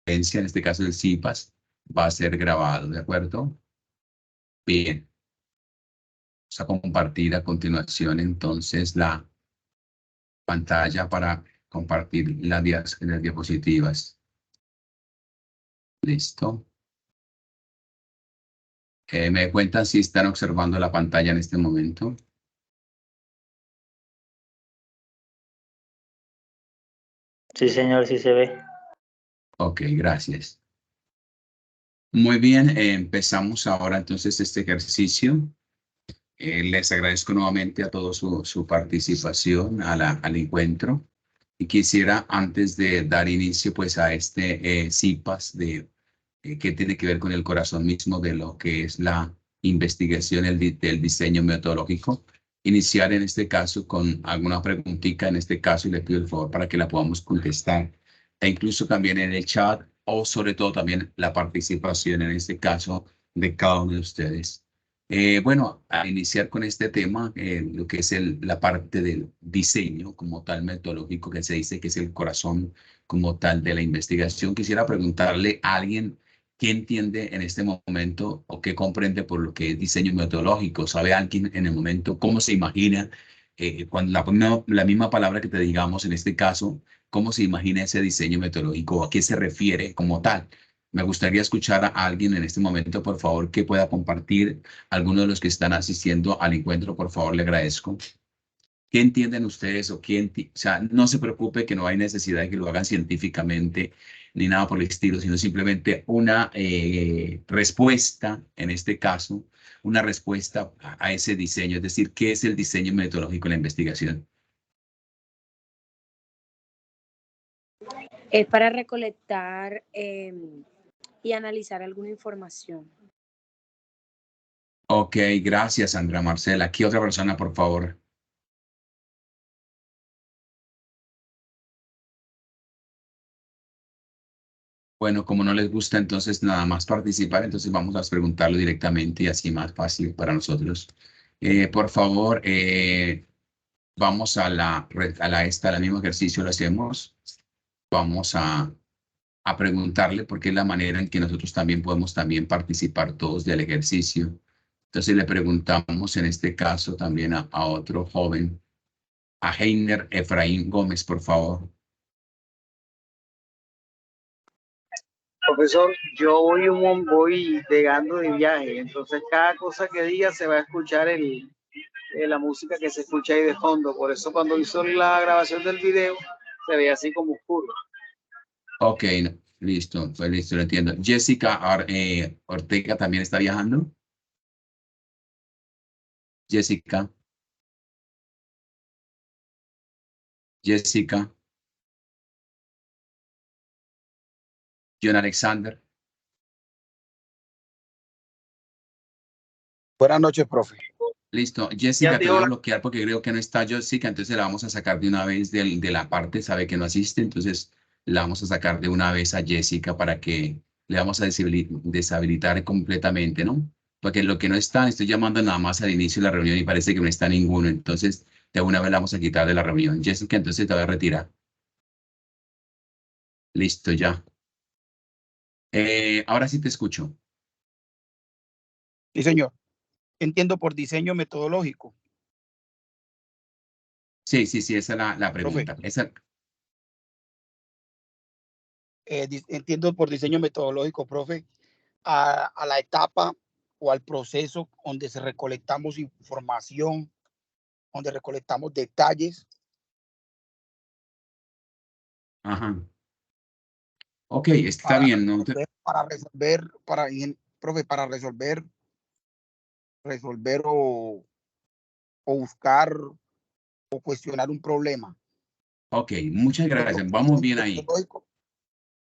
en este caso el CIPAS, va a ser grabado, ¿de acuerdo? Bien. Vamos a compartir a continuación entonces la pantalla para compartir las diapositivas. Listo. ¿Me cuentan si están observando la pantalla en este momento? Sí, señor, sí se ve. Ok, gracias. Muy bien, empezamos ahora entonces este ejercicio. Les agradezco nuevamente a todos su participación al encuentro. Y quisiera, antes de dar inicio pues a este CIPAS que tiene que ver con el corazón mismo de lo que es la investigación del diseño metodológico, iniciar en este caso con alguna preguntita en este caso y le pido el favor para que la podamos contestar e incluso también en el chat o sobre todo también la participación en este caso de cada uno de ustedes. Bueno, a iniciar con este tema, lo que es la parte del diseño como tal metodológico que se dice que es el corazón como tal de la investigación, quisiera preguntarle a alguien qué entiende en este momento o qué comprende por lo que es diseño metodológico. ¿Sabe alguien en el momento cómo se imagina, cuando la misma palabra que te digamos en este caso, cómo se imagina ese diseño metodológico, a qué se refiere como tal? Me gustaría escuchar a alguien en este momento, por favor, que pueda compartir. Algunos de los que están asistiendo al encuentro, por favor, le agradezco. ¿Qué entienden ustedes o o sea, no se preocupe que no hay necesidad de que lo hagan científicamente ni nada por el estilo, sino simplemente una respuesta, en este caso, una respuesta a ese diseño, es decir, ¿qué es el diseño metodológico en la investigación? Es para recolectar y analizar alguna información. Ok, gracias, Sandra Marcela. Aquí otra persona, por favor. Bueno, como no les gusta entonces nada más participar, entonces vamos a preguntarlo directamente y así más fácil para nosotros. Por favor, vamos a al mismo ejercicio lo hacemos. Vamos a preguntarle porque es la manera en que nosotros también podemos también participar todos del ejercicio. Entonces le preguntamos en este caso también a otro joven, a Heiner Efraín Gómez, por favor. Profesor, yo voy llegando de viaje, entonces cada cosa que diga se va a escuchar la música que se escucha ahí de fondo. Por eso cuando hizo la grabación del video se ve así como oscuro. Ok, listo, pues listo, lo entiendo. Jessica Ortega también está viajando. Jessica. Jessica. John Alexander. Buenas noches, profe. Listo. Jessica, te voy a bloquear porque creo que no está Jessica, entonces la vamos a sacar de una vez de la parte, sabe que no asiste, entonces la vamos a sacar de una vez a Jessica para que le vamos a deshabilitar completamente, ¿no? Porque lo que no está, estoy llamando nada más al inicio de la reunión y parece que no está ninguno, entonces de una vez la vamos a quitar de la reunión. Jessica, entonces te voy a retirar. Listo, ya. Ahora sí te escucho. Sí, señor. Entiendo por diseño metodológico. Sí, esa es la pregunta. Entiendo por diseño metodológico, profe, a la etapa o al proceso donde se recolectamos información, donde recolectamos detalles. Ajá. Ok, está bien. ¿No? Para resolver, profe, para resolver o buscar o cuestionar un problema. Ok, muchas gracias. Vamos bien ahí.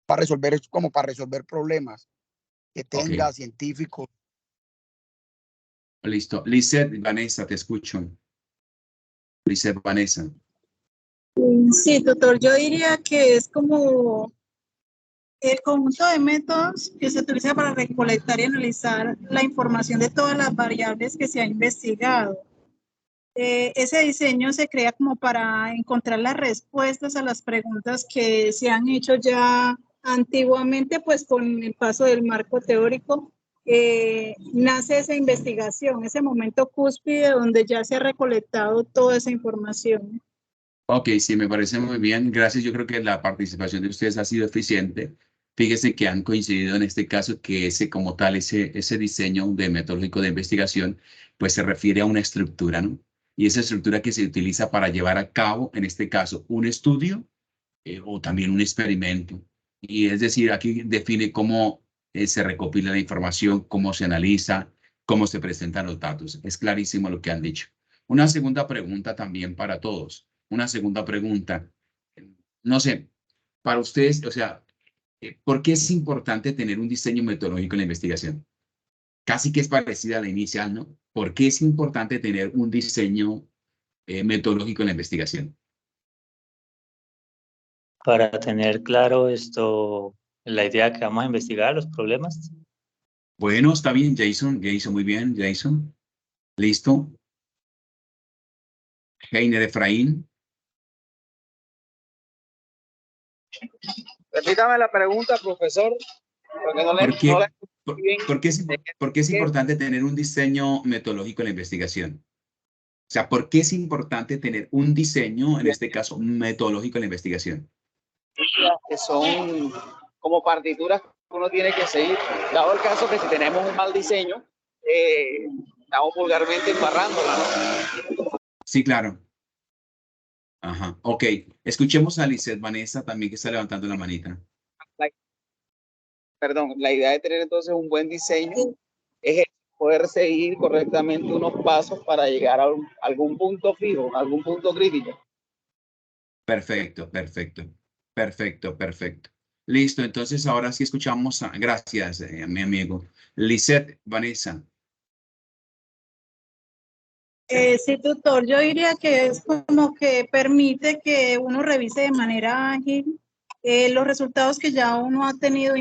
Para resolver, como para resolver problemas que tenga Okay. científicos. Listo. Lizeth, Vanessa, te escucho. Lizeth, Vanessa. Sí, tutor, yo diría que es como el conjunto de métodos que se utiliza para recolectar y analizar la información de todas las variables que se ha investigado. Ese diseño se crea como para encontrar las respuestas a las preguntas que se han hecho ya antiguamente, pues con el paso del marco teórico, nace esa investigación, ese momento cúspide donde ya se ha recolectado toda esa información. Ok, sí, me parece muy bien. Gracias. Yo creo que la participación de ustedes ha sido eficiente. Fíjense que han coincidido en este caso que ese como tal, ese diseño de metodológico de investigación, pues se refiere a una estructura, ¿no? Y esa estructura que se utiliza para llevar a cabo, en este caso, un estudio o también un experimento. Y es decir, aquí define cómo se recopila la información, cómo se analiza, cómo se presentan los datos. Es clarísimo lo que han dicho. Una segunda pregunta también para todos. Una segunda pregunta. No sé, para ustedes, o sea, ¿por qué es importante tener un diseño metodológico en la investigación? Casi que es parecida a la inicial, ¿no? ¿Por qué es importante tener un diseño metodológico en la investigación? Para tener claro la idea que vamos a investigar, los problemas. Bueno, está bien, Jason. Jason, muy bien, Jason. Listo. Heiner Efraín. Repítame la pregunta, profesor, porque no ¿Por qué, la por, escuché bien. por qué es importante tener un diseño metodológico en la investigación? O sea, ¿por qué es importante tener un diseño, en este caso, metodológico en la investigación? Que son como partituras que uno tiene que seguir, dado el caso que si tenemos un mal diseño, estamos vulgarmente embarrándola, ¿no? Sí, claro. Ajá, ok. Escuchemos a Lizeth Vanessa también que está levantando la manita. Perdón, la idea de tener entonces un buen diseño es poder seguir correctamente unos pasos para llegar a algún punto fijo, algún punto crítico. Perfecto, perfecto, perfecto, perfecto. Listo, entonces ahora sí escuchamos gracias, a mi amigo. Lizeth Vanessa. Sí, tutor, yo diría que es como que permite que uno revise de manera ágil los resultados que ya uno ha tenido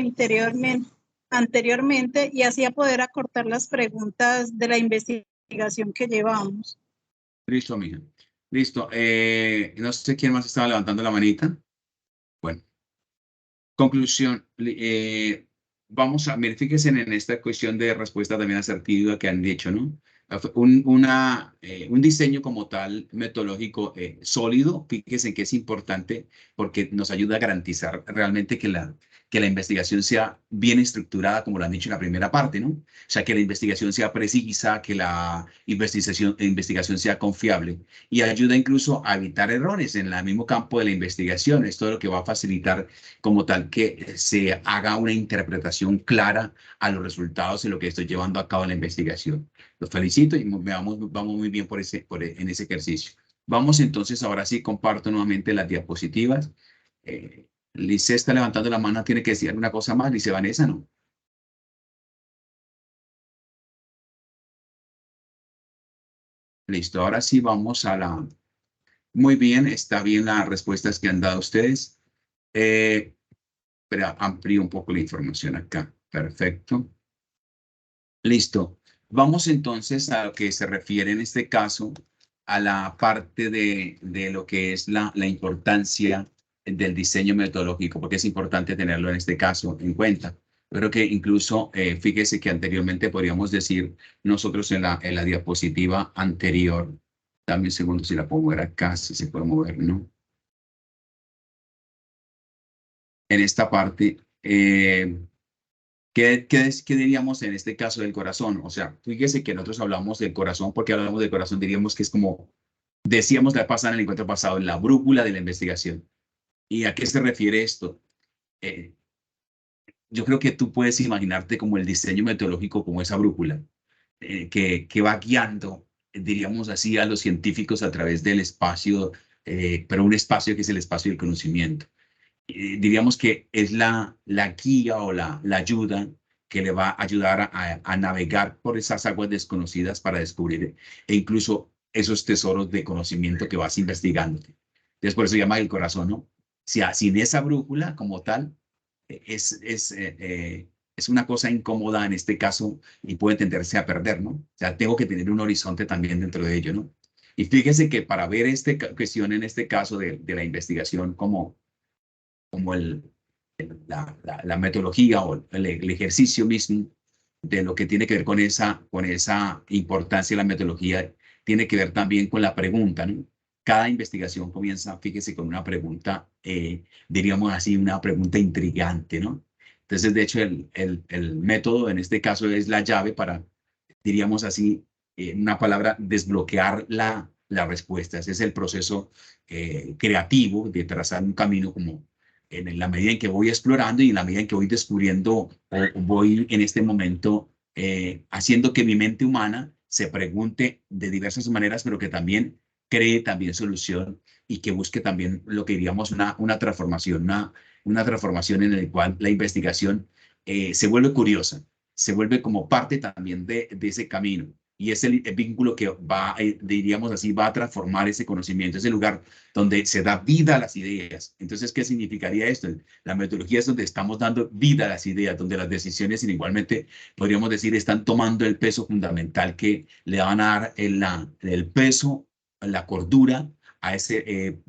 anteriormente y así a poder acortar las preguntas de la investigación que llevamos. Listo, mija. Listo. No sé quién más estaba levantando la manita. Bueno, conclusión. Vamos a, mire, fíjense en esta cuestión de respuesta también asertiva que han dicho, ¿no? Un diseño como tal metodológico sólido, fíjense que es importante porque nos ayuda a garantizar realmente que la investigación sea bien estructurada, como lo han dicho en la primera parte, ¿no? O sea, que la investigación sea precisa, que la investigación sea confiable y ayuda incluso a evitar errores en el mismo campo de la investigación. Esto es lo que va a facilitar como tal que se haga una interpretación clara a los resultados de lo que estoy llevando a cabo en la investigación. Los felicito y vamos muy bien en ese ejercicio. Vamos entonces, ahora sí, comparto nuevamente las diapositivas. Lice está levantando la mano, tiene que decir alguna cosa más. Lice Vanessa, ¿no? Listo, ahora sí vamos a la... Muy bien, está bien las respuestas que han dado ustedes. Pero amplío un poco la información acá. Perfecto. Listo. Vamos entonces a lo que se refiere en este caso a la parte de lo que es la importancia del diseño metodológico, porque es importante tenerlo en este caso en cuenta. Creo que incluso, fíjese que anteriormente podríamos decir nosotros en la diapositiva anterior, dame un segundo si la puedo mover acá, si se puede mover, ¿no? En esta parte, ¿qué diríamos en este caso del corazón? O sea, fíjese que nosotros hablamos del corazón, porque hablamos del corazón, diríamos que es como decíamos la pasada en el encuentro pasado, la brújula de la investigación. ¿Y a qué se refiere esto? Yo creo que tú puedes imaginarte como el diseño metodológico como esa brújula que va guiando, diríamos así, a los científicos a través del espacio, pero un espacio que es el espacio del conocimiento. Diríamos que es la guía o la ayuda que le va a ayudar a navegar por esas aguas desconocidas para descubrir e incluso esos tesoros de conocimiento que vas investigando. Entonces, por eso se llama el corazón, ¿no? Sin esa brújula como tal, es una cosa incómoda en este caso y puede tenderse a perder, ¿no? O sea, tengo que tener un horizonte también dentro de ello, ¿no? Y fíjese que para ver esta cuestión en este caso de la investigación como el la metodología o el ejercicio mismo de lo que tiene que ver con esa importancia de la metodología, tiene que ver también con la pregunta, ¿no? Cada investigación comienza, fíjese, con una pregunta, diríamos así, una pregunta intrigante, ¿no? Entonces, de hecho, el método en este caso es la llave para, diríamos así, una palabra, desbloquear la respuesta. Ese es el proceso creativo de trazar un camino como en la medida en que voy explorando y en la medida en que voy descubriendo o voy en este momento haciendo que mi mente humana se pregunte de diversas maneras, pero que también cree también solución y que busque también lo que diríamos una transformación, una transformación en la cual la investigación se vuelve curiosa, se vuelve como parte también de ese camino. Y es el vínculo que va, diríamos así, va a transformar ese conocimiento, ese lugar donde se da vida a las ideas. Entonces, ¿qué significaría esto? La metodología es donde estamos dando vida a las ideas, donde las decisiones igualmente, podríamos decir, están tomando el peso fundamental que le van a dar el peso, la cordura a ese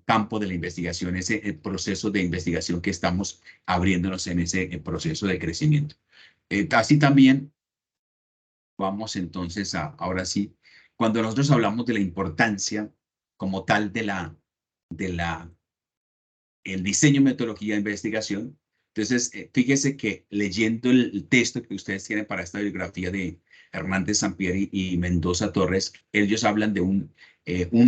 campo de la investigación, ese proceso de investigación que estamos abriéndonos en ese proceso de crecimiento. Así también, vamos entonces ahora sí, cuando nosotros hablamos de la importancia como tal el diseño, metodología de investigación, entonces fíjese que leyendo el texto que ustedes tienen para esta bibliografía de Hernández Sampieri y Mendoza Torres, ellos hablan de un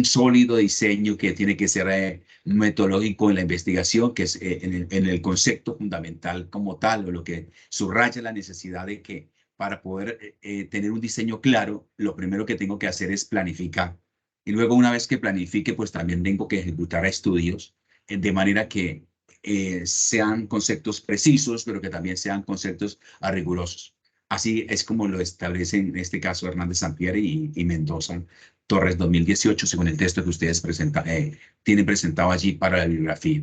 sólido diseño que tiene que ser metodológico en la investigación, que es en el concepto fundamental como tal, o lo que subraya la necesidad de que para poder tener un diseño claro, lo primero que tengo que hacer es planificar. Y luego, una vez que planifique, pues también tengo que ejecutar estudios de manera que sean conceptos precisos, pero que también sean conceptos rigurosos. Así es como lo establecen en este caso Hernández Sampieri y Mendoza Torres 2018, según el texto que ustedes tienen presentado allí para la bibliografía.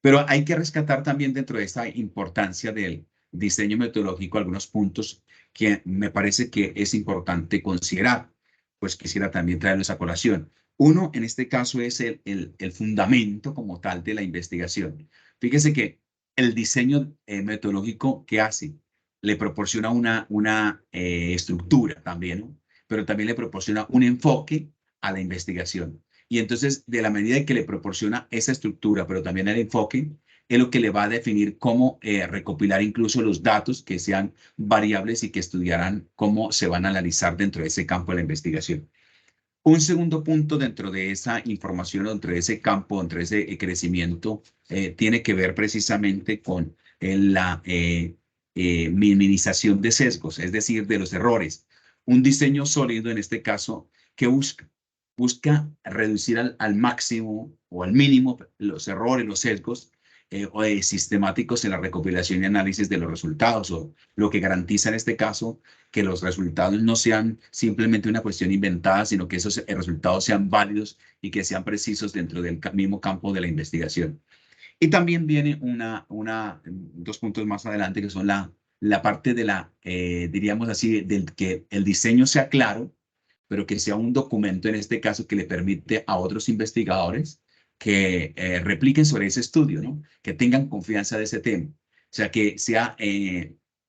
Pero hay que rescatar también dentro de esta importancia del diseño metodológico algunos puntos que me parece que es importante considerar. Pues quisiera también traerlos a colación. Uno, en este caso, es el fundamento como tal de la investigación. Fíjese que el diseño metodológico que hace le proporciona una estructura también, ¿no? Pero también le proporciona un enfoque a la investigación. Y entonces, de la medida en que le proporciona esa estructura, pero también el enfoque, es lo que le va a definir cómo recopilar incluso los datos que sean variables y que estudiarán cómo se van a analizar dentro de ese campo de la investigación. Un segundo punto dentro de esa información, dentro de ese campo, dentro de ese crecimiento, tiene que ver precisamente con la minimización de sesgos, es decir, de los errores. Un diseño sólido, en este caso, que busca reducir al máximo o al mínimo los errores, los sesgos sistemáticos en la recopilación y análisis de los resultados, o lo que garantiza en este caso que los resultados no sean simplemente una cuestión inventada, sino que esos resultados sean válidos y que sean precisos dentro del mismo campo de la investigación. Y también viene dos puntos más adelante, que son la parte de diríamos así, del que el diseño sea claro, pero que sea un documento, en este caso, que le permite a otros investigadores que repliquen sobre ese estudio, ¿no? Que tengan confianza de ese tema. O sea, que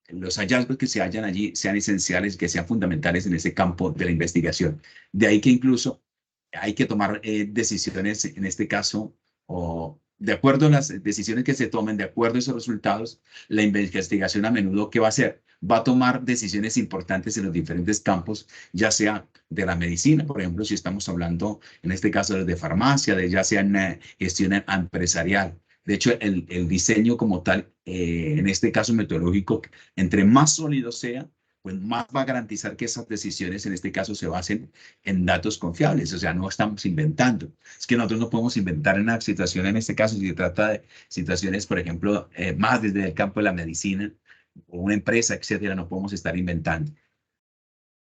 los hallazgos que se hallan allí sean esenciales, que sean fundamentales en ese campo de la investigación. De ahí que incluso hay que tomar decisiones, en este caso, o de acuerdo a las decisiones que se tomen, de acuerdo a esos resultados, la investigación a menudo, ¿qué va a hacer? Va a tomar decisiones importantes en los diferentes campos, ya sea de la medicina, por ejemplo, si estamos hablando, en este caso, de farmacia, ya sea en gestión empresarial. De hecho, el diseño como tal, en este caso metodológico, entre más sólido sea, pues más va a garantizar que esas decisiones, en este caso, se basen en datos confiables. O sea, no estamos inventando. Es que nosotros no podemos inventar una situación, en este caso, si se trata de situaciones, por ejemplo, más desde el campo de la medicina o una empresa, etcétera, no podemos estar inventando.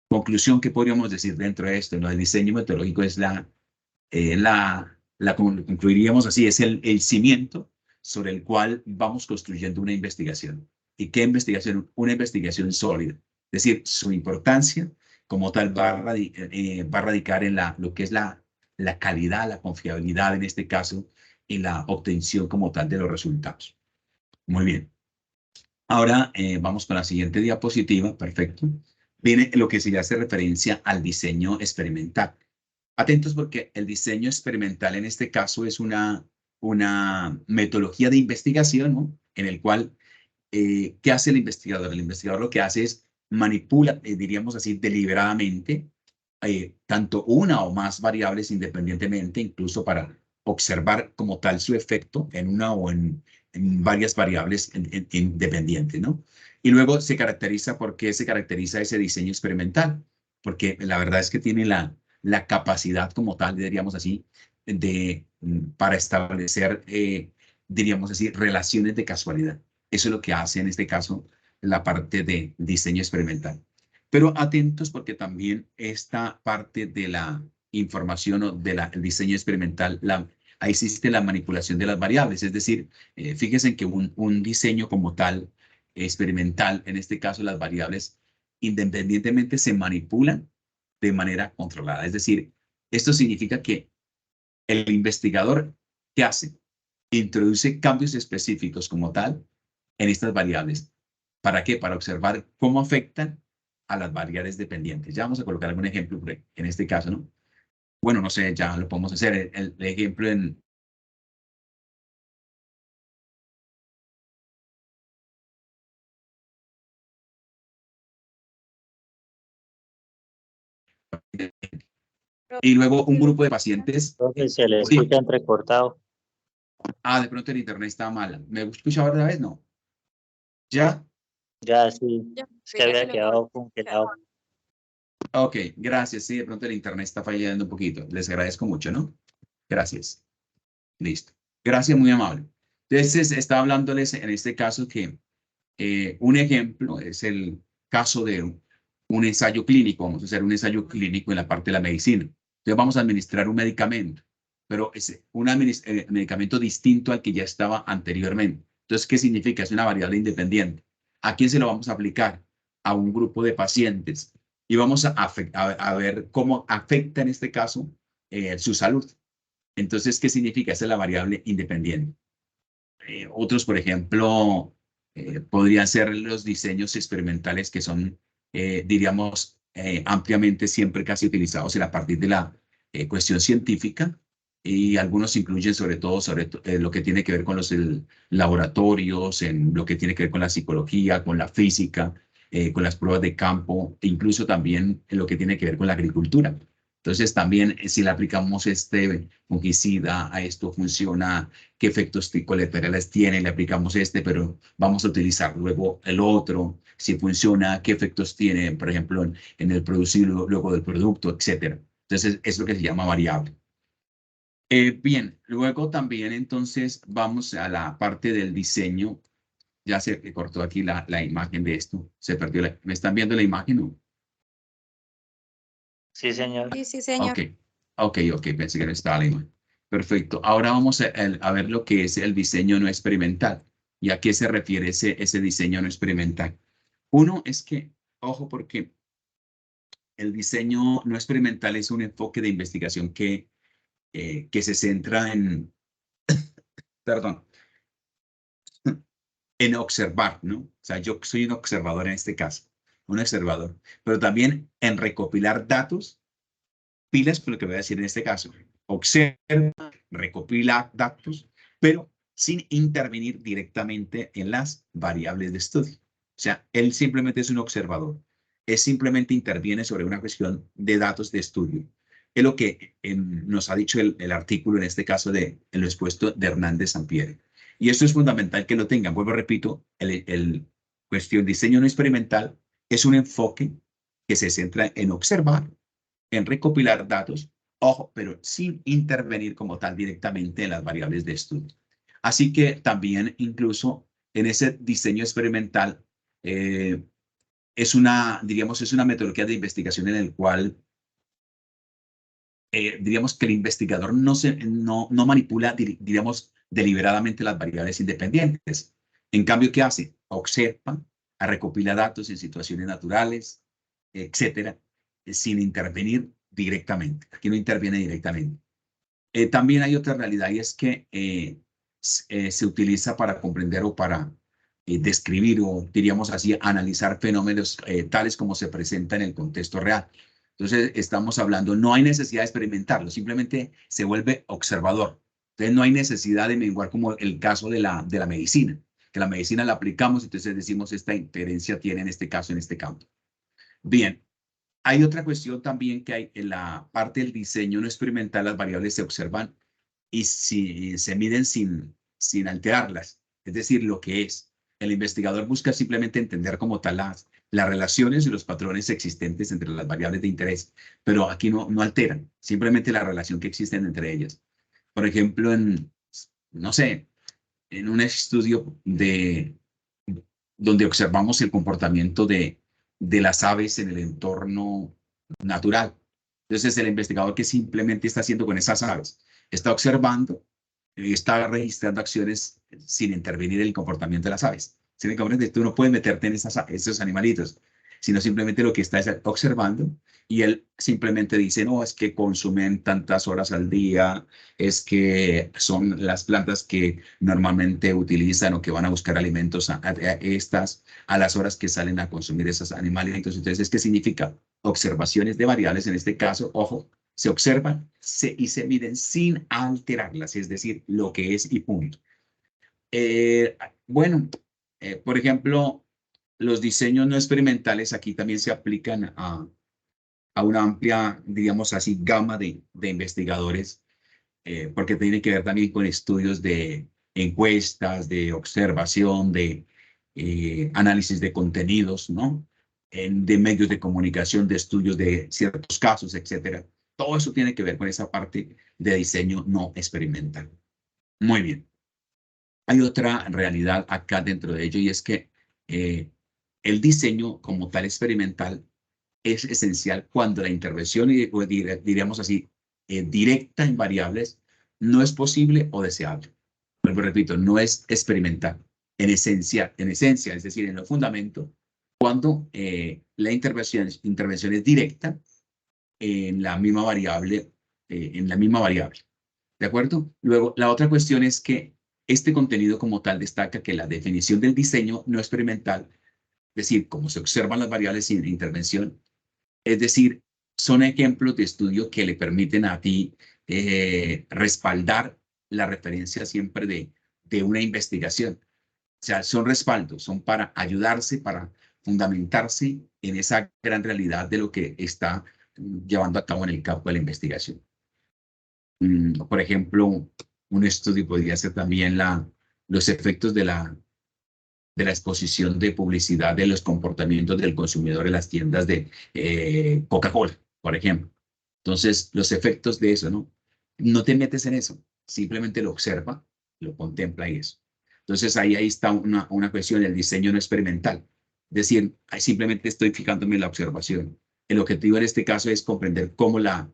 Conclusión que podríamos decir dentro de esto, ¿no? El diseño metodológico es concluiríamos así, es el cimiento sobre el cual vamos construyendo una investigación. ¿Y qué investigación? Una investigación sólida. Es decir, su importancia como tal va a radicar en lo que es la calidad, la confiabilidad en este caso, y la obtención como tal de los resultados. Muy bien. Ahora vamos con la siguiente diapositiva. Perfecto. Viene lo que se hace referencia al diseño experimental. Atentos porque el diseño experimental en este caso es una metodología de investigación, ¿no? En el cual, ¿qué hace el investigador? El investigador lo que hace es manipula, diríamos así, deliberadamente, tanto una o más variables independientemente, incluso para observar como tal su efecto en una o en varias variables independientes, ¿no? Y luego se caracteriza, ¿por qué se caracteriza ese diseño experimental? Porque la verdad es que tiene la capacidad como tal, diríamos así, para establecer, diríamos así, relaciones de casualidad. Eso es lo que hace en este caso la parte de diseño experimental. Pero atentos porque también esta parte de la información o del diseño experimental, ahí existe la manipulación de las variables. Es decir, fíjense que un diseño como tal, experimental, en este caso las variables, independientemente se manipulan de manera controlada. Es decir, esto significa que el investigador, ¿qué hace? Introduce cambios específicos como tal en estas variables. ¿Para qué? Para observar cómo afectan a las variables dependientes. Ya vamos a colocar algún ejemplo en este caso, ¿no? Bueno, no sé, ya lo podemos hacer. El ejemplo en... Y luego un grupo de pacientes... Profe, se le escucha entrecortado. De pronto el internet está mal. ¿Me escucha otra vez? No. ¿Ya? Ya, sí. Ya, Es que había quedado congelado. Ok, gracias. Sí, de pronto el internet está fallando un poquito. Les agradezco mucho, ¿no? Gracias. Listo. Gracias, muy amable. Entonces, estaba hablándoles en este caso que un ejemplo es el caso de un ensayo clínico. Vamos a hacer un ensayo clínico en la parte de la medicina. Entonces, vamos a administrar un medicamento, pero es un medicamento distinto al que ya estaba anteriormente. Entonces, ¿qué significa? Es una variable independiente. ¿A quién se lo vamos a aplicar? A un grupo de pacientes. Y vamos a ver cómo afecta en este caso su salud. Entonces, ¿qué significa? Esa es la variable independiente. Otros, por ejemplo, podrían ser los diseños experimentales que son, diríamos, ampliamente siempre casi utilizados a partir de la cuestión científica, y algunos incluyen sobre todo lo que tiene que ver con los laboratorios, en lo que tiene que ver con la psicología, con la física, con las pruebas de campo, e incluso también en lo que tiene que ver con la agricultura. Entonces, también si le aplicamos este fungicida a esto, funciona, qué efectos colaterales tiene, le aplicamos pero vamos a utilizar luego el otro, si funciona, qué efectos tiene, por ejemplo, en el producir luego del producto, etcétera. Entonces, es lo que se llama variable. Bien, luego también entonces vamos a la parte del diseño. Ya se cortó aquí la imagen de esto, se perdió. ¿Me están viendo la imagen? ¿No? Sí, señor. Sí, señor. Ok, pensé que no estaba la imagen. Perfecto. Ahora vamos a ver lo que es el diseño no experimental. ¿Y a qué se refiere ese diseño no experimental? Uno es que, ojo, porque el diseño no experimental es un enfoque de investigación que se centra en, perdón, en observar, ¿no? O sea, yo soy un observador en este caso, un observador, pero también en recopilar datos, pilas con lo que voy a decir en este caso. Observa, recopila datos, pero sin intervenir directamente en las variables de estudio. O sea, él simplemente es un observador. Él simplemente interviene sobre una cuestión de datos de estudio. Es lo que nos ha dicho el artículo, en este caso, en lo expuesto de Hernández Sampieri. Y esto es fundamental que lo tengan. Vuelvo, repito, el cuestión diseño no experimental es un enfoque que se centra en observar, en recopilar datos, ojo, pero sin intervenir como tal directamente en las variables de estudio. Así que también incluso en ese diseño experimental diríamos, es una metodología de investigación en el cual diríamos que el investigador no manipula, diríamos, deliberadamente las variables independientes. En cambio, ¿qué hace? Observa, recopila datos en situaciones naturales, etcétera, sin intervenir directamente. Aquí no interviene directamente. También hay otra realidad, y es que se utiliza para comprender o para describir o, diríamos así, analizar fenómenos tales como se presentan en el contexto real. Entonces, estamos hablando, no hay necesidad de experimentarlo, simplemente se vuelve observador. Entonces, no hay necesidad de menguar como el caso de la medicina, que la medicina la aplicamos, entonces decimos esta inferencia tiene en este caso, en este campo. Bien, hay otra cuestión también que hay en la parte del diseño no experimental, las variables se observan y si se miden sin alterarlas, es decir, lo que es. El investigador busca simplemente entender como tal las relaciones y los patrones existentes entre las variables de interés, pero aquí no alteran, simplemente la relación que existen entre ellas. Por ejemplo, no sé, en un estudio donde observamos el comportamiento de las aves en el entorno natural. Entonces, el investigador que simplemente está haciendo con esas aves, está observando y está registrando acciones sin intervenir en el comportamiento de las aves. Tú no puedes meterte en esos animalitos, sino simplemente lo que está es observando y él simplemente dice, no, es que consumen tantas horas al día, es que son las plantas que normalmente utilizan o que van a buscar alimentos a las horas que salen a consumir esos animales. Entonces, ¿qué significa? Observaciones de variables, en este caso, ojo, se observan y se miden sin alterarlas, es decir, lo que es y punto. Por ejemplo, los diseños no experimentales aquí también se aplican a una amplia, diríamos así, gama de investigadores, porque tiene que ver también con estudios de encuestas, de observación, de análisis de contenidos, ¿no? De medios de comunicación, de estudios de ciertos casos, etcétera. Todo eso tiene que ver con esa parte de diseño no experimental. Muy bien. Hay otra realidad acá dentro de ello y es que el diseño como tal experimental es esencial cuando la intervención, diríamos así, directa en variables no es posible o deseable. Pero repito, no es experimental. En esencia, es decir, en lo fundamento, cuando la intervención es directa en la misma variable, ¿de acuerdo? Luego, la otra cuestión es que este contenido como tal destaca que la definición del diseño no experimental, es decir, cómo se observan las variables sin intervención, es decir, son ejemplos de estudio que le permiten a ti respaldar la referencia siempre de una investigación. O sea, son respaldos, son para ayudarse, para fundamentarse en esa gran realidad de lo que está llevando a cabo en el campo de la investigación. Por ejemplo, un estudio podría ser también los efectos de la exposición de publicidad de los comportamientos del consumidor en las tiendas de Coca-Cola, por ejemplo. Entonces, los efectos de eso, ¿no? No te metes en eso, simplemente lo observa, lo contempla y eso. Entonces, ahí está una cuestión del diseño no experimental. Es decir, ahí simplemente estoy fijándome en la observación. El objetivo en este caso es comprender cómo la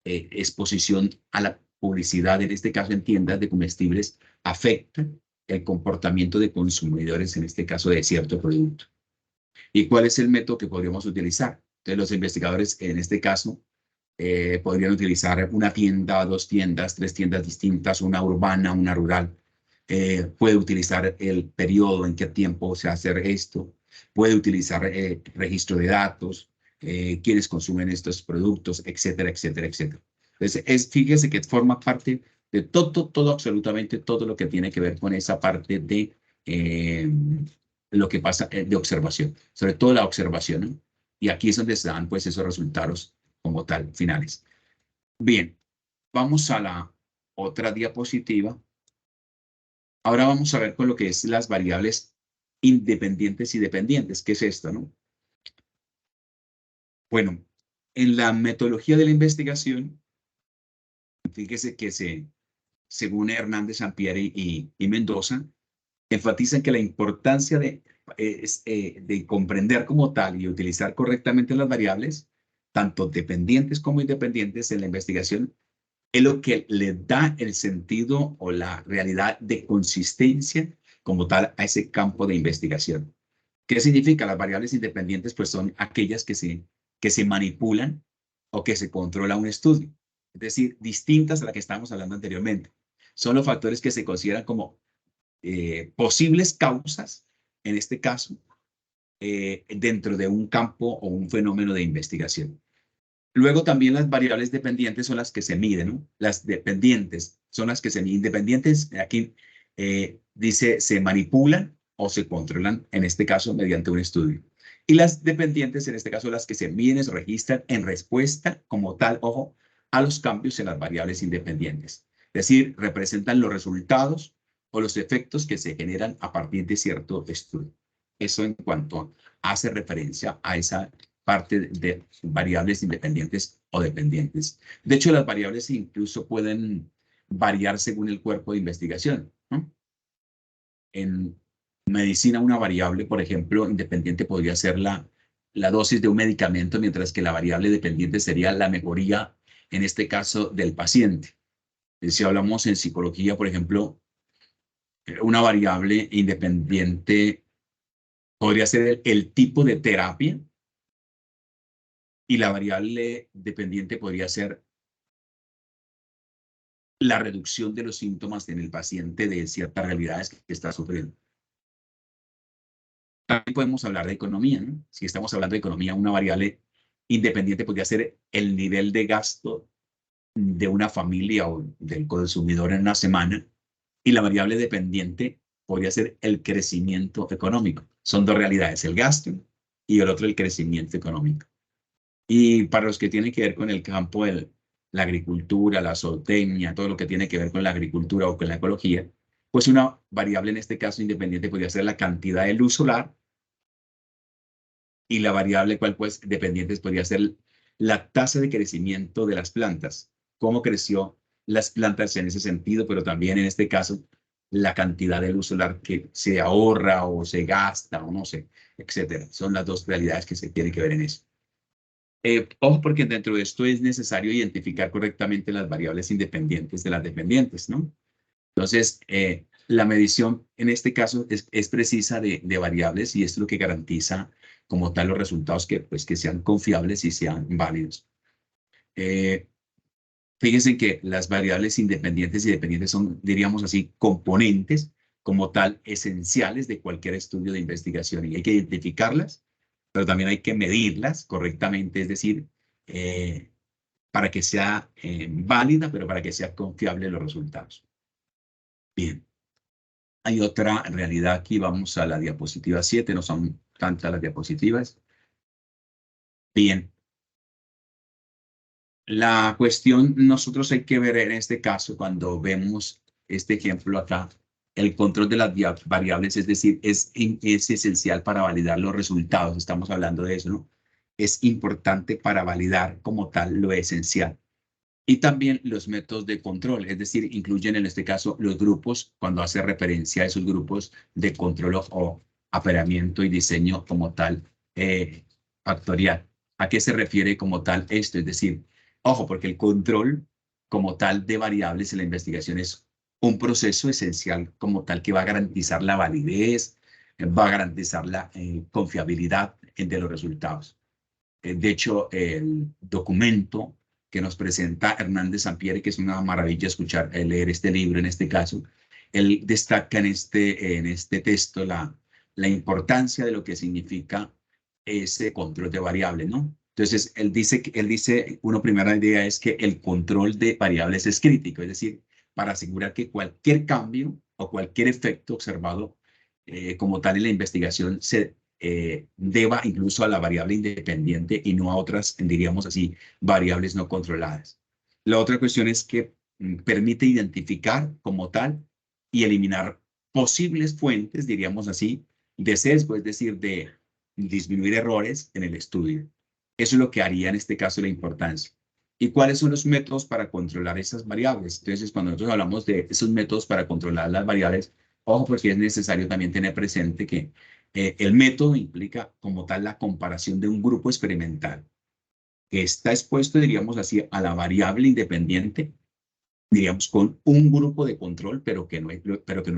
exposición a la publicidad, en este caso en tiendas de comestibles, afecta el comportamiento de consumidores, en este caso de cierto producto. ¿Y cuál es el método que podríamos utilizar? Entonces, los investigadores, en este caso, podrían utilizar una tienda, 2 tiendas, 3 tiendas distintas, una urbana, una rural. Puede utilizar el periodo, en qué tiempo se hace esto. Puede utilizar registro de datos, quiénes consumen estos productos, etcétera, etcétera, etcétera. Entonces, fíjese que forma parte de todo, absolutamente todo lo que tiene que ver con esa parte de lo que pasa de observación, sobre todo la observación, ¿no? Y aquí es donde se dan pues esos resultados como tal, finales. Bien, vamos a la otra diapositiva. Ahora vamos a ver con lo que es las variables independientes y dependientes. ¿Qué es esto, no? Bueno, en la metodología de la investigación, fíjese que según Hernández, Sampieri y Mendoza, enfatizan que la importancia de comprender como tal y utilizar correctamente las variables, tanto dependientes como independientes en la investigación, es lo que le da el sentido o la realidad de consistencia como tal a ese campo de investigación. ¿Qué significa? Las variables independientes pues son aquellas que se manipulan o que se controla un estudio, es decir, distintas a las que estábamos hablando anteriormente. Son los factores que se consideran como posibles causas en este caso, dentro de un campo o un fenómeno de investigación. Luego también las variables dependientes son las que se miden, ¿no? Las dependientes son las que se miden. Independientes, aquí dice, se manipulan o se controlan, en este caso, mediante un estudio. Y las dependientes, en este caso, las que se miden, se registran en respuesta como tal, ojo, a los cambios en las variables independientes. Es decir, representan los resultados o los efectos que se generan a partir de cierto estudio. Eso en cuanto hace referencia a esa parte de variables independientes o dependientes. De hecho, las variables incluso pueden variar según el cuerpo de investigación, ¿no? En medicina, una variable, por ejemplo, independiente podría ser la dosis de un medicamento, mientras que la variable dependiente sería la mejoría, en este caso, del paciente. Si hablamos en psicología, por ejemplo, una variable independiente podría ser el tipo de terapia, y la variable dependiente podría ser la reducción de los síntomas en el paciente de ciertas realidades que está sufriendo. También podemos hablar de economía, ¿no? Si estamos hablando de economía, una variable independiente podría ser el nivel de gasto de una familia o del consumidor en una semana, y la variable dependiente podría ser el crecimiento económico. Son dos realidades, el gasto y el otro el crecimiento económico. Y para los que tienen que ver con el campo de la agricultura, la zootecnia, todo lo que tiene que ver con la agricultura o con la ecología, pues una variable en este caso independiente podría ser la cantidad de luz solar, y la variable cual pues dependiente podría ser la tasa de crecimiento de las plantas, cómo creció las plantas en ese sentido, pero también en este caso la cantidad de luz solar que se ahorra o se gasta o no sé, etcétera. Son las dos realidades que se tienen que ver en eso. Ojo, porque dentro de esto es necesario identificar correctamente las variables independientes de las dependientes, ¿no? Entonces, la medición en este caso es precisa de variables, y esto es lo que garantiza como tal los resultados que sean confiables y sean válidos. Fíjense que las variables independientes y dependientes son, diríamos así, componentes como tal esenciales de cualquier estudio de investigación, y hay que identificarlas, pero también hay que medirlas correctamente, es decir, para que sea válida, pero para que sea confiable los resultados. Bien. Hay otra realidad aquí, vamos a la diapositiva 7, no son tantas las diapositivas. Bien. La cuestión, nosotros hay que ver en este caso, cuando vemos este ejemplo acá, el control de las variables, es decir, es esencial para validar los resultados. Estamos hablando de eso, ¿no? Es importante para validar como tal lo esencial. Y también los métodos de control, es decir, incluyen en este caso los grupos, cuando hace referencia a esos grupos de control o apareamiento y diseño como tal factorial. ¿A qué se refiere como tal esto? Es decir, ojo, porque el control como tal de variables en la investigación es un proceso esencial como tal que va a garantizar la validez, va a garantizar la confiabilidad de los resultados. De hecho, el documento que nos presenta Hernández Sampieri, que es una maravilla escuchar, leer este libro en este caso, él destaca en este texto la importancia de lo que significa ese control de variables, ¿no? Entonces, él dice, una primera idea es que el control de variables es crítico, es decir, para asegurar que cualquier cambio o cualquier efecto observado como tal en la investigación se deba incluso a la variable independiente y no a otras, diríamos así, variables no controladas. La otra cuestión es que permite identificar como tal y eliminar posibles fuentes, diríamos así, de sesgo, es decir, de disminuir errores en el estudio. Eso es lo que haría en este caso la importancia. ¿Y cuáles son los métodos para controlar esas variables? Entonces, cuando nosotros hablamos de esos métodos para controlar las variables, ojo, porque es necesario también tener presente que el método implica como tal la comparación de un grupo experimental que está expuesto, diríamos así, a la variable independiente, diríamos, con un grupo de control, pero que no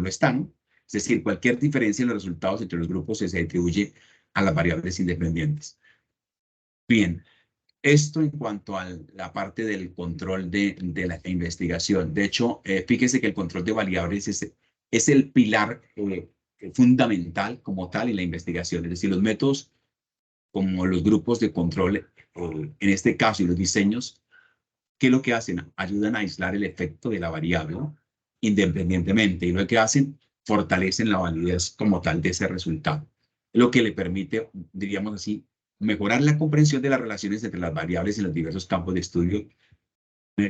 lo está, ¿no? Es decir, cualquier diferencia en los resultados entre los grupos se atribuye a las variables independientes. Bien, esto en cuanto a la parte del control de la investigación. De hecho, fíjese que el control de variables es el pilar fundamental como tal en la investigación. Es decir, los métodos como los grupos de control, en este caso, y los diseños, ¿qué es lo que hacen? Ayudan a aislar el efecto de la variable independientemente. Y lo que hacen, fortalecen la validez como tal de ese resultado. Lo que le permite, diríamos así, mejorar la comprensión de las relaciones entre las variables en los diversos campos de estudio.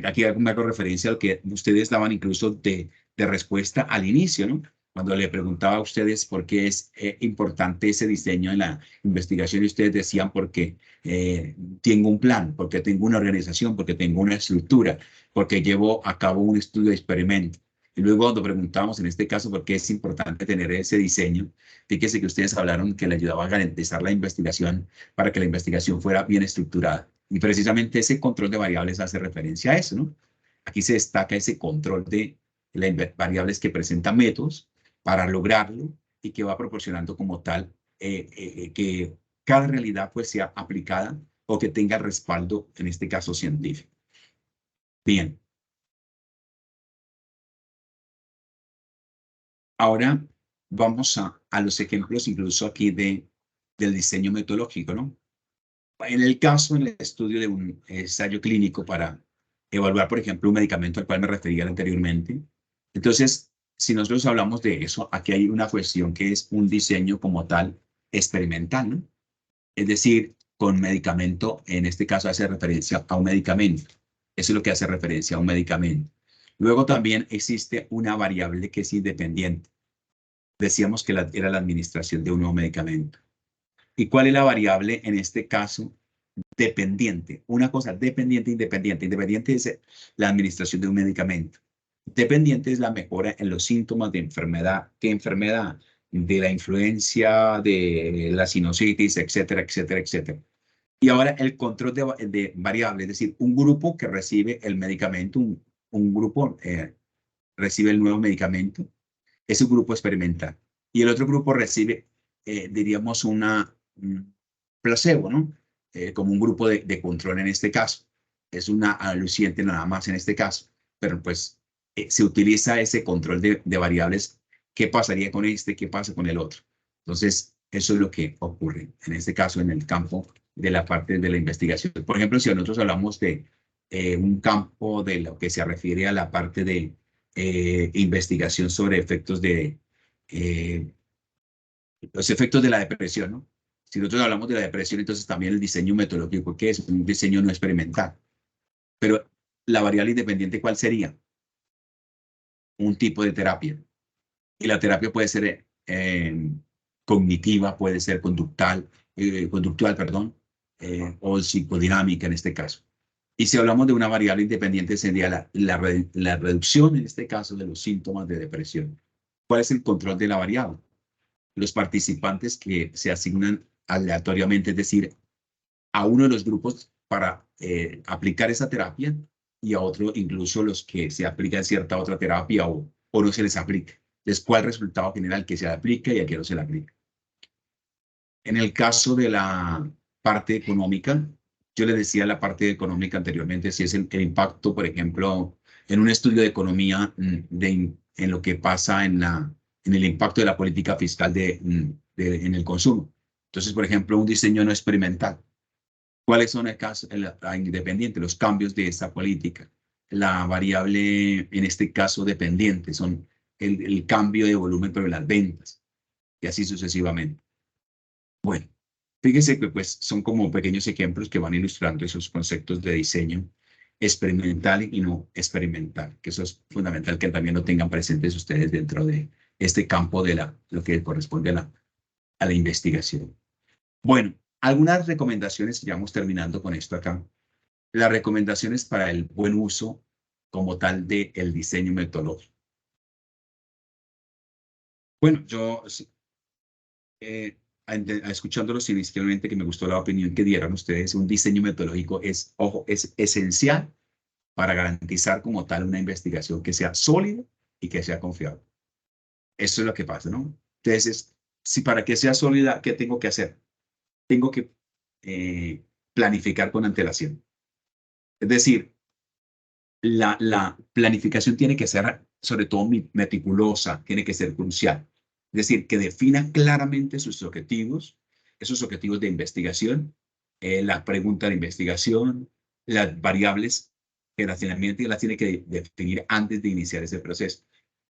Aquí me hago referencia a lo que ustedes daban incluso de respuesta al inicio, ¿no? Cuando le preguntaba a ustedes por qué es importante ese diseño en la investigación, y ustedes decían porque tengo un plan, porque tengo una organización, porque tengo una estructura, porque llevo a cabo un estudio de experimento. Y luego cuando preguntamos en este caso por qué es importante tener ese diseño, fíjese que ustedes hablaron que le ayudaba a garantizar la investigación para que la investigación fuera bien estructurada. Y precisamente ese control de variables hace referencia a eso, ¿no? Aquí se destaca ese control de las variables que presentan métodos para lograrlo y que va proporcionando como tal que cada realidad pues sea aplicada o que tenga respaldo, en este caso científico. Bien. Ahora vamos a los ejemplos incluso aquí del diseño metodológico, ¿no? En el caso, en el estudio de un ensayo clínico para evaluar, por ejemplo, un medicamento al cual me refería anteriormente. Entonces, si nosotros hablamos de eso, aquí hay una cuestión que es un diseño como tal experimental, ¿no? Es decir, con medicamento, en este caso hace referencia a un medicamento. Eso es lo que hace referencia a un medicamento. Luego también existe una variable que es independiente. Decíamos que era la administración de un nuevo medicamento. ¿Y cuál es la variable en este caso? Dependiente. Una cosa, dependiente, independiente. Independiente es la administración de un medicamento. Dependiente es la mejora en los síntomas de enfermedad. ¿Qué enfermedad? De la influencia, de la sinusitis, etcétera, etcétera, etcétera. Y ahora el control de variables, es decir, un grupo que recibe el medicamento, un grupo recibe el nuevo medicamento, es un grupo experimental. Y el otro grupo recibe, diríamos, un placebo, ¿no? Como un grupo de control en este caso. Es una aluciente nada más en este caso, pero pues se utiliza ese control de variables. ¿Qué pasaría con este? ¿Qué pasa con el otro? Entonces, eso es lo que ocurre en este caso en el campo de la parte de la investigación. Por ejemplo, si nosotros hablamos de un campo de lo que se refiere a la parte de investigación sobre efectos de los efectos de la depresión, ¿no? Si nosotros hablamos de la depresión, entonces también el diseño metodológico, que es un diseño no experimental. Pero la variable independiente, ¿cuál sería? Un tipo de terapia. Y la terapia puede ser cognitiva, puede ser conductual, o psicodinámica en este caso. Y si hablamos de una variable independiente, sería la reducción, en este caso, de los síntomas de depresión. ¿Cuál es el control de la variable? Los participantes que se asignan aleatoriamente, es decir, a uno de los grupos para aplicar esa terapia y a otro incluso los que se aplican cierta otra terapia o no se les aplica. Entonces, ¿cuál resultado general que se le aplica y a qué no se le aplica? En el caso de la parte económica, yo les decía la parte económica anteriormente, si es el impacto, por ejemplo, en un estudio de economía en lo que pasa en el impacto de la política fiscal en el consumo. Entonces, por ejemplo, un diseño no experimental. ¿Cuáles son el caso, independiente, los cambios de esta política? La variable, en este caso, dependiente, son el cambio de volumen, pero en las ventas, y así sucesivamente. Bueno, fíjense que pues son como pequeños ejemplos que van ilustrando esos conceptos de diseño experimental y no experimental, que eso es fundamental que también lo tengan presentes ustedes dentro de este campo de lo que corresponde a la investigación. Bueno, algunas recomendaciones, ya vamos terminando con esto acá. Las recomendaciones para el buen uso como tal del diseño metodológico. Bueno, yo escuchándolos inicialmente, que me gustó la opinión que dieron ustedes, un diseño metodológico es esencial para garantizar como tal una investigación que sea sólida y que sea confiable. Eso es lo que pasa, ¿no? Entonces, si para que sea sólida, ¿qué tengo que hacer? Tengo que planificar con antelación. Es decir, la planificación tiene que ser, sobre todo, meticulosa, tiene que ser crucial. Es decir, que defina claramente sus objetivos, esos objetivos de investigación, la pregunta de investigación, las variables que las tiene que definir antes de iniciar ese proceso.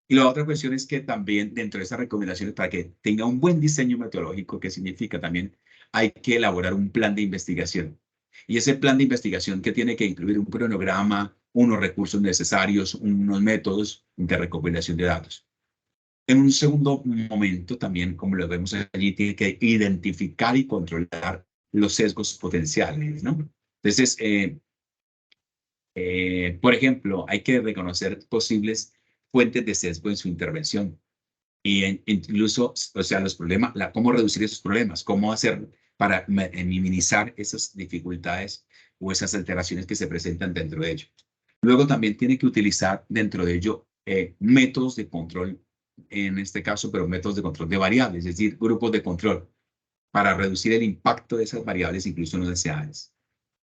Y la otra cuestión es que también dentro de esas recomendaciones, para que tenga un buen diseño metodológico, que significa también hay que elaborar un plan de investigación. Y ese plan de investigación que tiene que incluir un cronograma, unos recursos necesarios, unos métodos de recopilación de datos. En un segundo momento, también, como lo vemos allí, tiene que identificar y controlar los sesgos potenciales, ¿no? Entonces, por ejemplo, hay que reconocer posibles fuentes de sesgo en su intervención y incluso, o sea, los problemas, cómo reducir esos problemas, cómo hacer para minimizar esas dificultades o esas alteraciones que se presentan dentro de ello. Luego también tiene que utilizar dentro de ello métodos de control, en este caso, pero métodos de control de variables, es decir, grupos de control para reducir el impacto de esas variables, incluso no deseadas.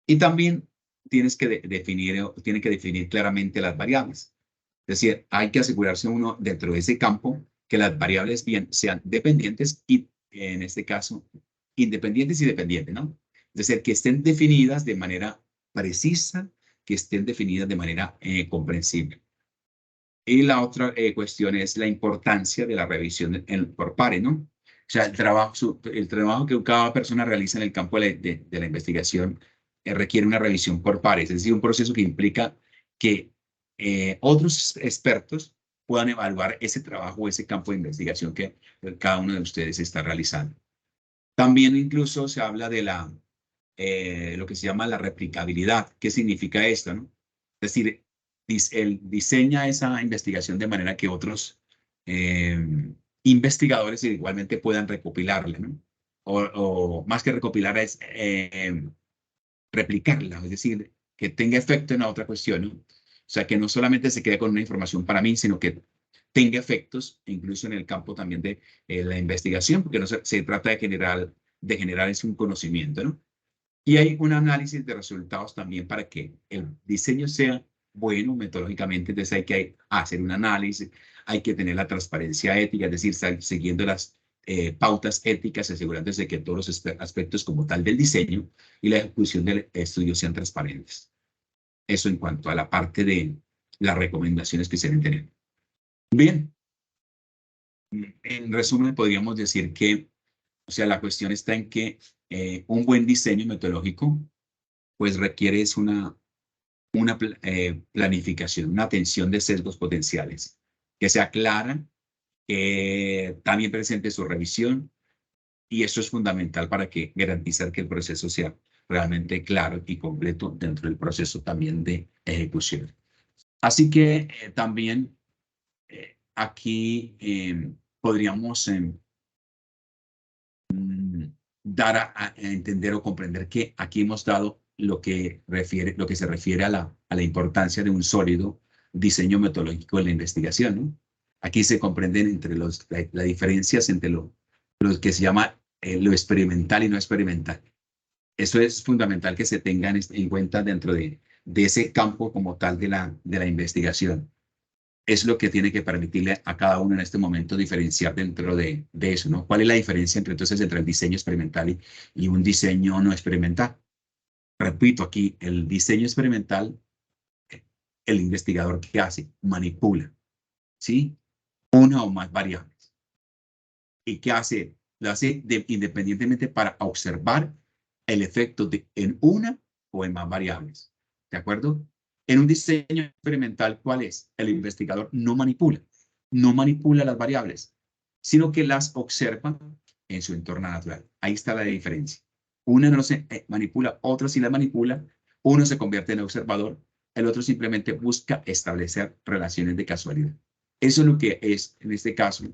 Y también tiene que definir claramente las variables. Es decir, hay que asegurarse uno dentro de ese campo que las variables bien sean dependientes y, en este caso, independientes y dependientes, ¿no? Es decir, que estén definidas de manera precisa, que estén definidas de manera comprensible. Y la otra cuestión es la importancia de la revisión por pares, ¿no? O sea, el trabajo que cada persona realiza en el campo de la investigación requiere una revisión por pares, es decir, un proceso que implica que otros expertos puedan evaluar ese trabajo, ese campo de investigación que cada uno de ustedes está realizando. También incluso se habla de lo que se llama la replicabilidad. ¿Qué significa esto, no? Es decir, él diseña esa investigación de manera que otros investigadores igualmente puedan recopilarla, ¿no? O más que recopilar es replicarla, es decir, que tenga efecto en la otra cuestión, ¿no? O sea, que no solamente se quede con una información para mí, sino que tenga efectos incluso en el campo también de la investigación, porque no se trata de generar es un conocimiento, ¿no? Y hay un análisis de resultados también para que el diseño sea bueno metodológicamente. Entonces hay que hacer un análisis, hay que tener la transparencia ética, es decir, estar siguiendo las pautas éticas, asegurándose de que todos los aspectos como tal del diseño y la ejecución del estudio sean transparentes. Eso en cuanto a la parte de las recomendaciones que se deben tener. Bien, en resumen podríamos decir que, o sea, la cuestión está en que un buen diseño metodológico pues requiere una planificación, una atención de sesgos potenciales, que sea clara, que también presente su revisión, y eso es fundamental para garantizar que el proceso sea realmente claro y completo dentro del proceso también de ejecución. Así que también aquí podríamos dar a entender o comprender que aquí hemos dado lo que se refiere a la importancia de un sólido diseño metodológico en la investigación, ¿no? Aquí se comprenden entre las diferencias entre lo que se llama lo experimental y no experimental. Eso es fundamental que se tengan en cuenta dentro de ese campo como tal de la investigación. Es lo que tiene que permitirle a cada uno en este momento diferenciar dentro de eso, ¿no? ¿Cuál es la diferencia entonces entre el diseño experimental y un diseño no experimental? Repito aquí, el diseño experimental, el investigador ¿qué hace? Manipula, ¿sí? Una o más variables. ¿Y qué hace? Lo hace independientemente para observar el efecto en una o en más variables. ¿De acuerdo? En un diseño experimental, ¿cuál es? El investigador no manipula las variables, sino que las observa en su entorno natural. Ahí está la diferencia. Una no se manipula, otra sí la manipula, uno se convierte en observador, el otro simplemente busca establecer relaciones de casualidad. Eso es lo que es, en este caso,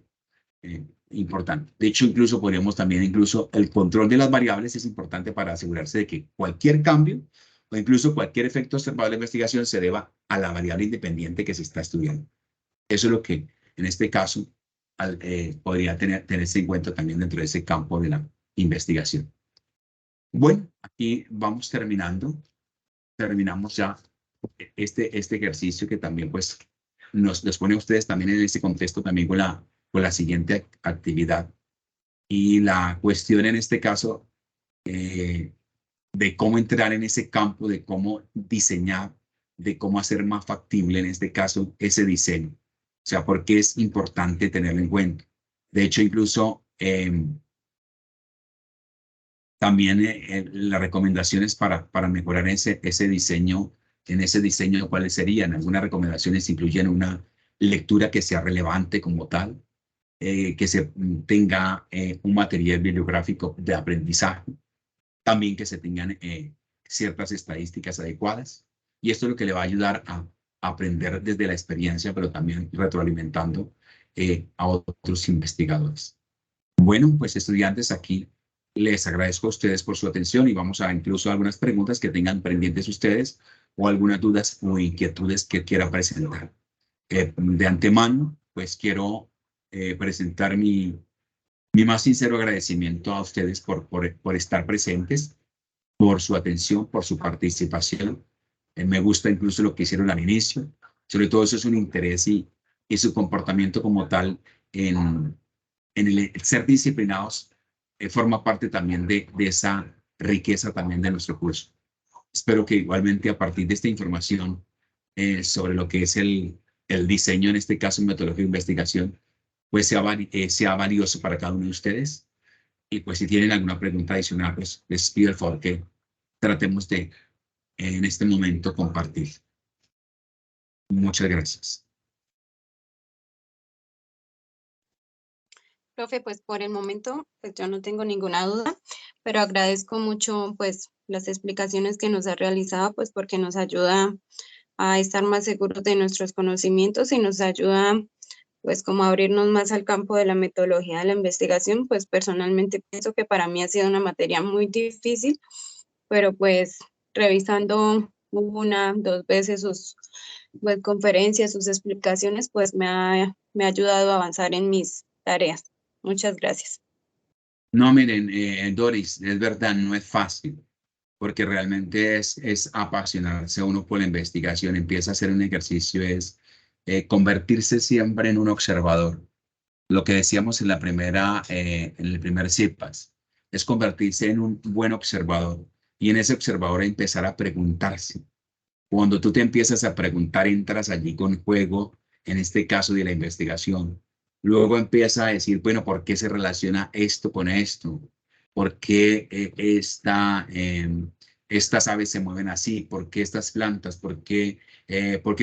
importante. De hecho, incluso podríamos también, el control de las variables es importante para asegurarse de que cualquier cambio o incluso cualquier efecto observado de la investigación se deba a la variable independiente que se está estudiando. Eso es lo que, en este caso, podría tenerse en cuenta también dentro de ese campo de la investigación. Bueno, aquí vamos terminando. Terminamos ya este ejercicio que también, pues, nos pone a ustedes también en ese contexto también con con la siguiente actividad. Y la cuestión en este caso de cómo entrar en ese campo, de cómo diseñar, de cómo hacer más factible en este caso ese diseño. O sea, por qué es importante tenerlo en cuenta. De hecho, incluso también las recomendaciones para mejorar ese diseño, en ese diseño, ¿cuáles serían? Algunas recomendaciones incluyen una lectura que sea relevante como tal, que se tenga un material bibliográfico de aprendizaje, también que se tengan ciertas estadísticas adecuadas. Y esto es lo que le va a ayudar a aprender desde la experiencia, pero también retroalimentando a otros investigadores. Bueno, pues estudiantes, aquí les agradezco a ustedes por su atención y vamos a incluso algunas preguntas que tengan pendientes ustedes o algunas dudas o inquietudes que quieran presentar. De antemano, pues quiero presentar mi más sincero agradecimiento a ustedes por estar presentes, por su atención, por su participación. Me gusta incluso lo que hicieron al inicio. Sobre todo eso es un interés y su comportamiento como tal en el ser disciplinados forma parte también de esa riqueza también de nuestro curso. Espero que igualmente a partir de esta información sobre lo que es el diseño, en este caso en metodología de investigación, pues sea valioso para cada uno de ustedes. Y pues si tienen alguna pregunta adicional, pues les pido el favor que tratemos de en este momento compartir. Muchas gracias. Profe, pues por el momento pues yo no tengo ninguna duda, pero agradezco mucho pues las explicaciones que nos ha realizado, pues porque nos ayuda a estar más seguros de nuestros conocimientos y nos ayuda pues como a abrirnos más al campo de la metodología de la investigación. Pues personalmente pienso que para mí ha sido una materia muy difícil, pero pues revisando 1, 2 veces sus pues, conferencias, sus explicaciones, pues me ha ayudado a avanzar en mis tareas. Muchas gracias. No, miren, Doris, es verdad, no es fácil, porque realmente es apasionarse uno por la investigación. Empieza a hacer un ejercicio, es convertirse siempre en un observador. Lo que decíamos en el primer CIPAS, es convertirse en un buen observador y en ese observador empezar a preguntarse. Cuando tú te empiezas a preguntar, entras allí con juego, en este caso de la investigación. Luego empieza a decir, bueno, ¿por qué se relaciona esto con esto? ¿Por qué estas aves se mueven así? ¿Por qué estas plantas? ¿Por qué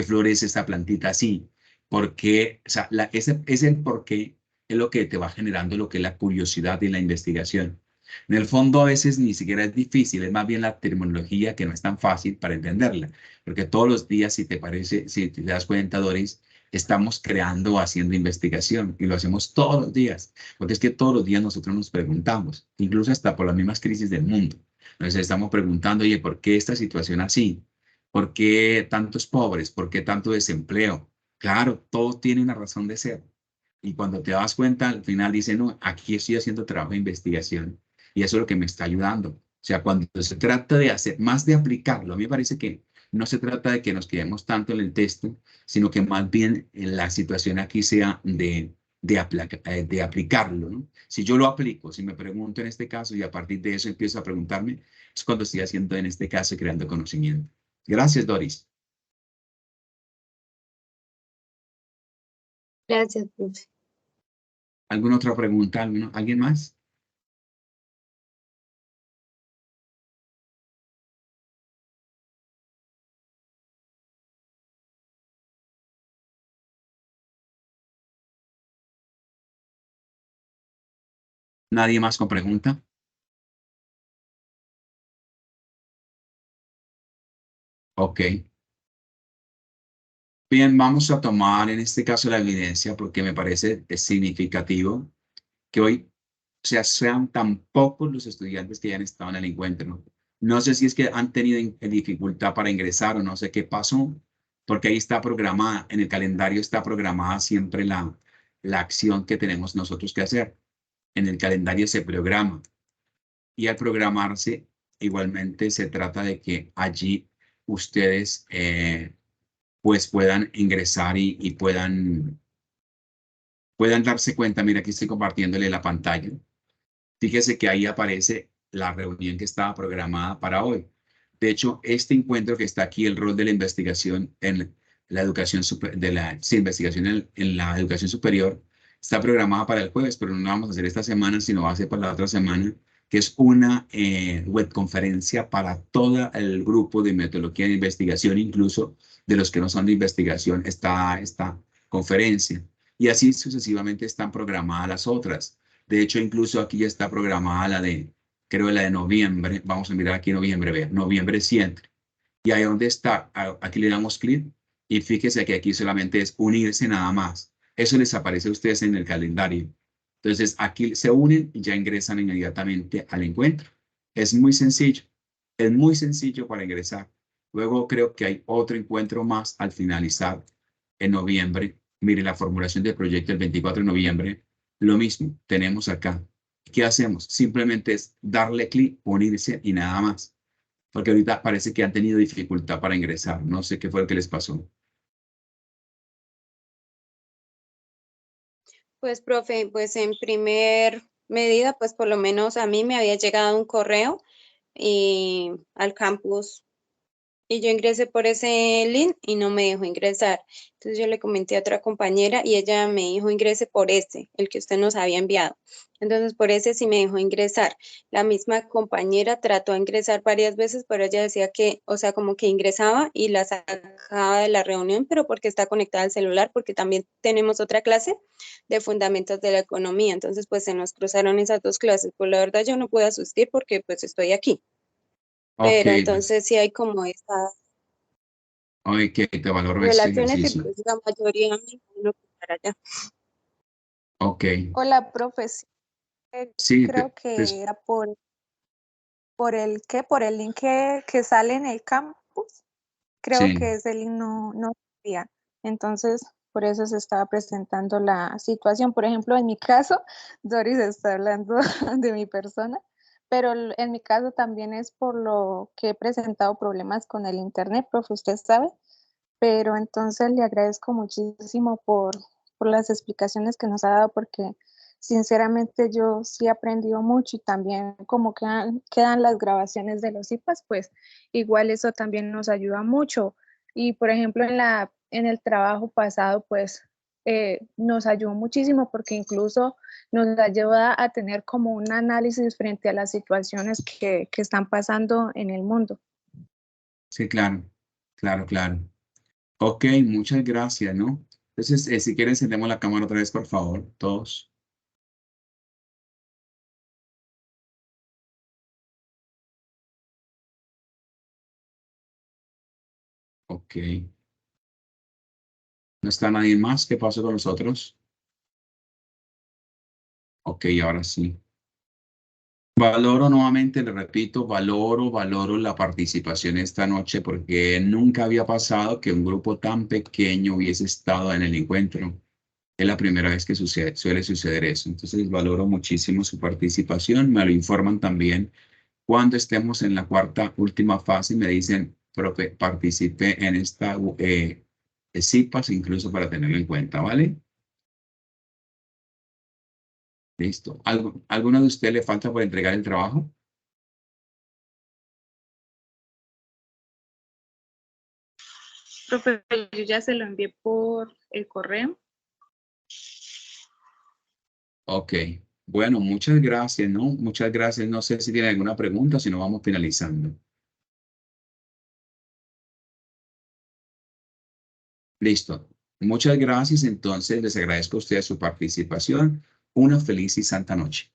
florece esta plantita así? ¿Por qué? O sea, ese por qué es lo que te va generando lo que es la curiosidad y la investigación. En el fondo a veces ni siquiera es difícil, es más bien la terminología que no es tan fácil para entenderla, porque todos los días, si te das cuenta, Doris, estamos creando o haciendo investigación y lo hacemos todos los días, porque es que todos los días nosotros nos preguntamos, incluso hasta por las mismas crisis del mundo. Nos estamos preguntando, oye, ¿por qué esta situación así? ¿Por qué tantos pobres? ¿Por qué tanto desempleo? Claro, todo tiene una razón de ser. Y cuando te das cuenta, al final dice, no, aquí estoy haciendo trabajo de investigación y eso es lo que me está ayudando. O sea, cuando se trata de hacer, más de aplicarlo, a mí me parece que no se trata de que nos quedemos tanto en el texto, sino que más bien la situación aquí sea de aplicarlo, ¿no? Si yo lo aplico, si me pregunto en este caso y a partir de eso empiezo a preguntarme, es cuando estoy haciendo en este caso creando conocimiento. Gracias, Doris. Gracias, profe. ¿Alguna otra pregunta? ¿Alguien más? ¿Nadie más con pregunta? Ok. Bien, vamos a tomar en este caso la evidencia porque me parece significativo que hoy sean tan pocos los estudiantes que ya han estado en el encuentro. No sé si es que han tenido dificultad para ingresar o no sé qué pasó, porque ahí está programada, en el calendario está programada siempre la acción que tenemos nosotros que hacer. En el calendario se programa y al programarse igualmente se trata de que allí ustedes pues puedan ingresar y puedan Pueden darse cuenta, mira, aquí estoy compartiéndole la pantalla. Fíjese que ahí aparece la reunión que estaba programada para hoy. De hecho, este encuentro que está aquí, el rol de la investigación en la educación investigación en la educación superior, está programada para el jueves, pero no la vamos a hacer esta semana, sino va a ser para la otra semana, que es una webconferencia para todo el grupo de metodología de investigación, incluso de los que no son de investigación, está esta conferencia. Y así sucesivamente están programadas las otras. De hecho, incluso aquí ya está programada la de, creo la de noviembre. Vamos a mirar aquí noviembre, vean, noviembre 7. Y ahí donde está, aquí le damos clic y fíjese que aquí solamente es unirse nada más. Eso les aparece a ustedes en el calendario. Entonces aquí se unen y ya ingresan inmediatamente al encuentro. Es muy sencillo para ingresar. Luego creo que hay otro encuentro más al finalizar en noviembre. Mire, la formulación del proyecto el 24 de noviembre. Lo mismo tenemos acá. ¿Qué hacemos? Simplemente es darle clic, unirse y nada más. Porque ahorita parece que han tenido dificultad para ingresar. No sé qué fue lo que les pasó. Pues, profe, pues en primer medida, pues por lo menos a mí me había llegado un correo al campus y yo ingresé por ese link y no me dejó ingresar. Entonces yo le comenté a otra compañera y ella me dijo ingrese por el que usted nos había enviado. Entonces por ese sí me dejó ingresar. La misma compañera trató de ingresar varias veces, pero ella decía que, o sea, como que ingresaba y la sacaba de la reunión, pero porque está conectada al celular, porque también tenemos otra clase de fundamentos de la economía. Entonces pues se nos cruzaron esas dos clases. Pues la verdad yo no pude asistir porque pues estoy aquí. Pero Ok, entonces sí hay como estas ok, te valoro este relaciones y ejercicio. pues la mayoría me imagino que para allá. Ok, Hola, profe. Sí, sí, creo que era por el link que sale en el campus. Creo sí. que ese link no servía. Entonces, por eso se estaba presentando la situación. Por ejemplo, en mi caso, Doris está hablando de mi persona, pero en mi caso también es por lo que he presentado problemas con el internet, profe, usted sabe. Pero entonces le agradezco muchísimo por las explicaciones que nos ha dado, porque sinceramente yo sí he aprendido mucho y también como quedan las grabaciones de los IPAs, pues igual eso también nos ayuda mucho. Y por ejemplo en el trabajo pasado, pues nos ayudó muchísimo porque incluso nos ayuda a tener como un análisis frente a las situaciones que están pasando en el mundo. Sí, claro, claro, claro. Ok, muchas gracias, ¿no? Entonces, si quieren, encendemos la cámara otra vez, por favor, todos. Ok. ¿No está nadie más? ¿Qué pasó con nosotros? Ok, ahora sí. Valoro nuevamente, le repito, valoro la participación esta noche porque nunca había pasado que un grupo tan pequeño hubiese estado en el encuentro. Es la primera vez que suele suceder eso. Entonces, valoro muchísimo su participación. Me lo informan también cuando estemos en la cuarta última fase y me dicen, profe, participe en esta CIPAS incluso para tenerlo en cuenta, ¿vale? Listo. ¿Alguno de ustedes le falta por entregar el trabajo? Profe, yo ya se lo envié por el correo. Ok. Bueno, muchas gracias, ¿no? Muchas gracias. No sé si tienen alguna pregunta, si no vamos finalizando. Listo. Muchas gracias. Entonces, les agradezco a ustedes su participación. Una feliz y santa noche.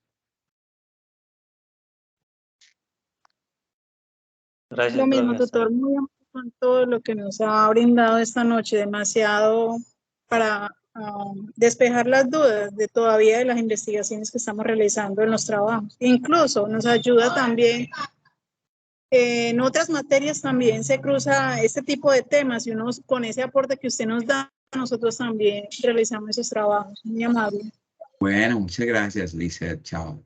Gracias, Lo mismo, profe. Hasta tutor, luego. muy amable con todo lo que nos ha brindado esta noche, demasiado para despejar las dudas de todavía de las investigaciones que estamos realizando en los trabajos. Incluso nos ayuda también en otras materias también se cruza este tipo de temas y uno con ese aporte que usted nos da, nosotros también realizamos esos trabajos. Muy amable. Bueno, muchas gracias, Lizeth. Chao.